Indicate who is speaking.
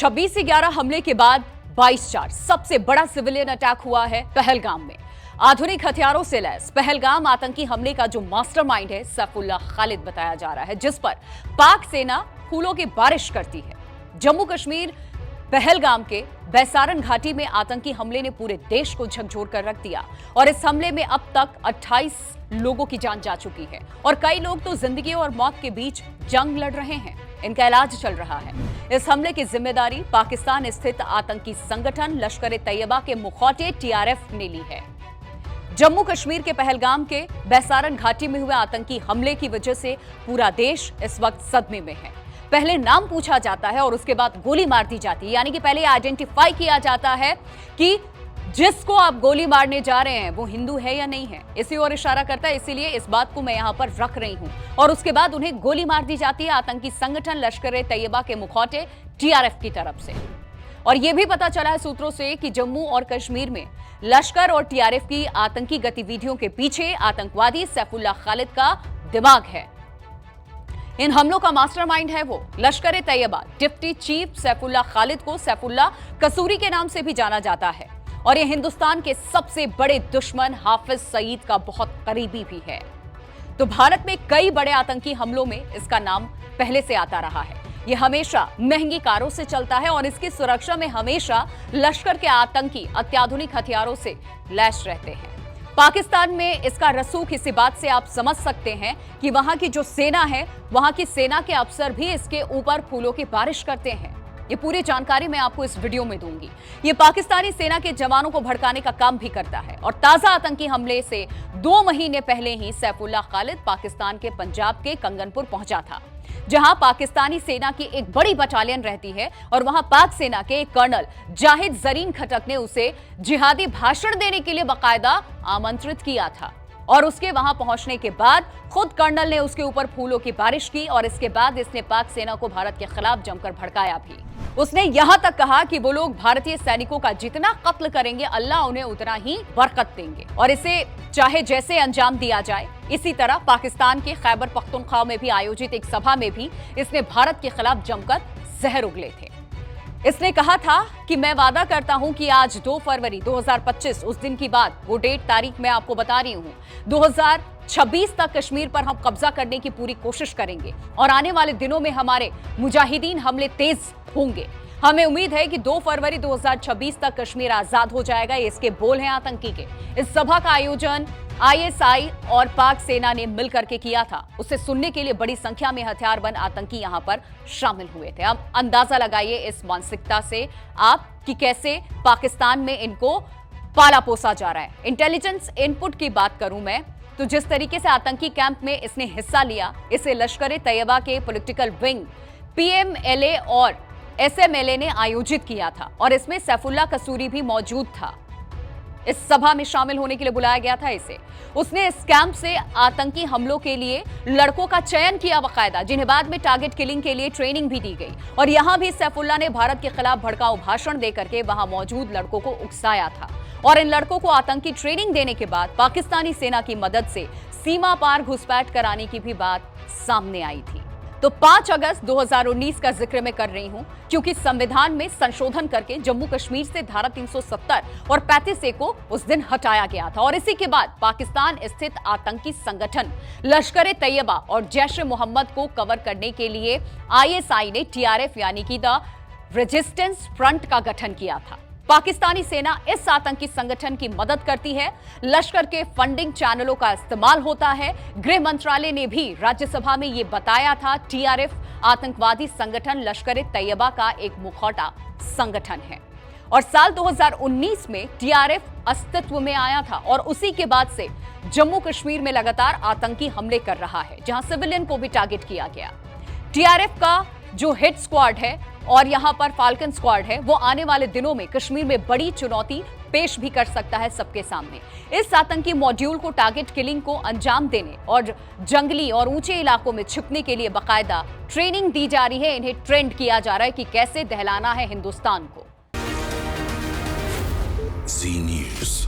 Speaker 1: 26/11 हमले के बाद 22/4 सबसे बड़ा सिविलियन अटैक हुआ है पहलगाम में। आधुनिक हथियारों से लैस पहलगाम आतंकी हमले का जो मास्टरमाइंड है सैफुल्लाह खालिद बताया जा रहा है, जिस पर पाक सेना फूलों की बारिश करती है। जम्मू कश्मीर पहलगाम के बैसारन घाटी में आतंकी हमले ने पूरे देश को झकझोर कर रख दिया और इस हमले में अब तक 28 लोगों की जान जा चुकी है और कई लोग तो जिंदगी और मौत के बीच जंग लड़ रहे हैं। इनका इलाज चल रहा है। इस हमले की जिम्मेदारी पाकिस्तान स्थित आतंकी संगठन लश्कर-ए-तैयबा के मुखौटे TRF ने ली है। जम्मू कश्मीर के पहलगाम के बैसारन घाटी में हुए आतंकी हमले की वजह से पूरा देश इस वक्त सदमे में है। पहले नाम पूछा जाता है और उसके बाद गोली मार दी जाती है, यानी कि पहले आइडेंटिफाई किया जाता है कि जिसको आप गोली मारने जा रहे हैं वो हिंदू है या नहीं है। इसी ओर इशारा करता है, इसीलिए इस बात को मैं यहां पर रख रही हूं। और उसके बाद उन्हें गोली मार दी जाती है आतंकी संगठन लश्कर-ए-तैयबा के मुखौटे TRF की तरफ से। और यह भी पता चला है सूत्रों से कि जम्मू और कश्मीर में लश्कर और TRF की आतंकी गतिविधियों के पीछे आतंकवादी सैफुल्लाह खालिद का दिमाग है। इन हमलों का मास्टरमाइंड है वो लश्कर-ए-तैयबा। डिप्टी चीफ सैफुल्लाह खालिद को सैफुल्लाह कसूरी के नाम से भी जाना जाता है और ये हिंदुस्तान के सबसे बड़े दुश्मन हाफिज सईद का बहुत करीबी भी है। तो भारत में कई बड़े आतंकी हमलों में इसका नाम पहले से आता रहा है। ये हमेशा महंगी कारों से चलता है और इसकी सुरक्षा में हमेशा लश्कर के आतंकी अत्याधुनिक हथियारों से लैस रहते हैं। पाकिस्तान में इसका रसूख इसी बात से आप समझ सकते हैं कि वहां की जो सेना है, वहां की सेना के अफसर भी इसके ऊपर फूलों की बारिश करते हैं। ये पूरी जानकारी मैं आपको इस वीडियो में दूंगी। ये पाकिस्तानी सेना के जवानों को भड़काने का काम भी करता है और ताजा आतंकी हमले से 2 महीने पहले ही सैफुल्लाह खालिद पाकिस्तान के पंजाब के कंगनपुर पहुंचा था, जहां पाकिस्तानी सेना की एक बड़ी बटालियन रहती है और वहां पाक सेना के एक कर्नल जाहिद जरीन खटक ने उसे जिहादी भाषण देने के लिए बाकायदा आमंत्रित किया था। और उसके वहां पहुंचने के बाद खुद कर्नल ने उसके ऊपर फूलों की बारिश की और इसके बाद इसने पाक सेना को भारत के खिलाफ जमकर भड़काया भी। उसने यहां तक कहा कि वो लोग भारतीय सैनिकों का जितना कत्ल करेंगे अल्लाह उन्हें उतना ही बरकत देंगे और इसे चाहे जैसे अंजाम दिया जाए। इसी तरह पाकिस्तान के खैबर पख्तूनख्वा में भी आयोजित एक सभा में भी इसने भारत के खिलाफ जमकर जहर उगले थे। इसने कहा था कि मैं वादा करता हूं कि आज 2 फरवरी 2025 उस दिन की बात, वो डेट तारीख मैं आपको बता रही हूं, 2026 तक कश्मीर पर हम कब्जा करने की पूरी कोशिश करेंगे और आने वाले दिनों में हमारे मुजाहिदीन हमले तेज होंगे। हमें उम्मीद है कि 2 फरवरी 2026 तक कश्मीर आजाद हो जाएगा। ये इसके बोल हैं आतंकी के। इस सभा का आयोजन ISI और पाक सेना ने मिलकर के किया था। उसे सुनने के लिए बड़ी संख्या में हथियारबंद आतंकी यहां पर शामिल हुए थे। अब अंदाजा लगाइए इस मानसिकता से आप कि कैसे पाकिस्तान में इनको पाला पोसा जा रहा है। इंटेलिजेंस इनपुट की बात करूं मैं तो जिस तरीके से आतंकी कैंप में इसने हिस्सा लिया, इसे लश्कर-ए-तैयबा के पॉलिटिकल विंग PMLA और SMLA ने आयोजित किया था और इसमें सैफुल्लाह कसूरी भी मौजूद था। इस सभा में शामिल होने के लिए बुलाया गया था इसे। उसने इस कैंप से आतंकी हमलों के लिए लड़कों का चयन किया बाकायदा, जिन्हें बाद में टारगेट किलिंग के लिए ट्रेनिंग भी दी गई और यहां भी सैफुल्लाह ने भारत के खिलाफ भड़काऊ भाषण देकर के वहां मौजूद लड़कों को उकसाया था और इन लड़कों को आतंकी ट्रेनिंग देने के बाद पाकिस्तानी सेना की मदद से सीमा पार घुसपैठ कराने की भी बात सामने आई थी। तो 5 अगस्त 2019 का जिक्र मैं कर रही हूं क्योंकि संविधान में संशोधन करके जम्मू कश्मीर से धारा 370 और 35A को उस दिन हटाया गया था और इसी के बाद पाकिस्तान स्थित आतंकी संगठन लश्कर-ए-तैयबा और जैश-ए-मोहम्मद को कवर करने के लिए ISI ने TRF यानी कि द रेजिस्टेंस फ्रंट का गठन किया था। पाकिस्तानी सेना इस आतंकी संगठन की मदद करती है। लश्कर के फंडिंग चैनलों का इस्तेमाल होता है। गृह मंत्रालय ने भी राज्यसभा में यह बताया था TRF आतंकवादी संगठन लश्कर-ए-तैयबा का एक मुखौटा संगठन है और साल 2019 में TRF अस्तित्व में आया था और उसी के बाद से जम्मू कश्मीर में लगातार आतंकी हमले कर रहा है, जहां सिविलियन को भी टारगेट किया गया। TRF का जो हिट स्क्वाड है और यहां पर फाल्कन स्क्वाड है, वो आने वाले दिनों में कश्मीर में बड़ी चुनौती पेश भी कर सकता है सबके सामने। इस आतंकी मॉड्यूल को टारगेट किलिंग को अंजाम देने और जंगली और ऊंचे इलाकों में छिपने के लिए बाकायदा ट्रेनिंग दी जा रही है। इन्हें ट्रेंड किया जा रहा है कि कैसे दहलाना है हिंदुस्तान को।
Speaker 2: Z News।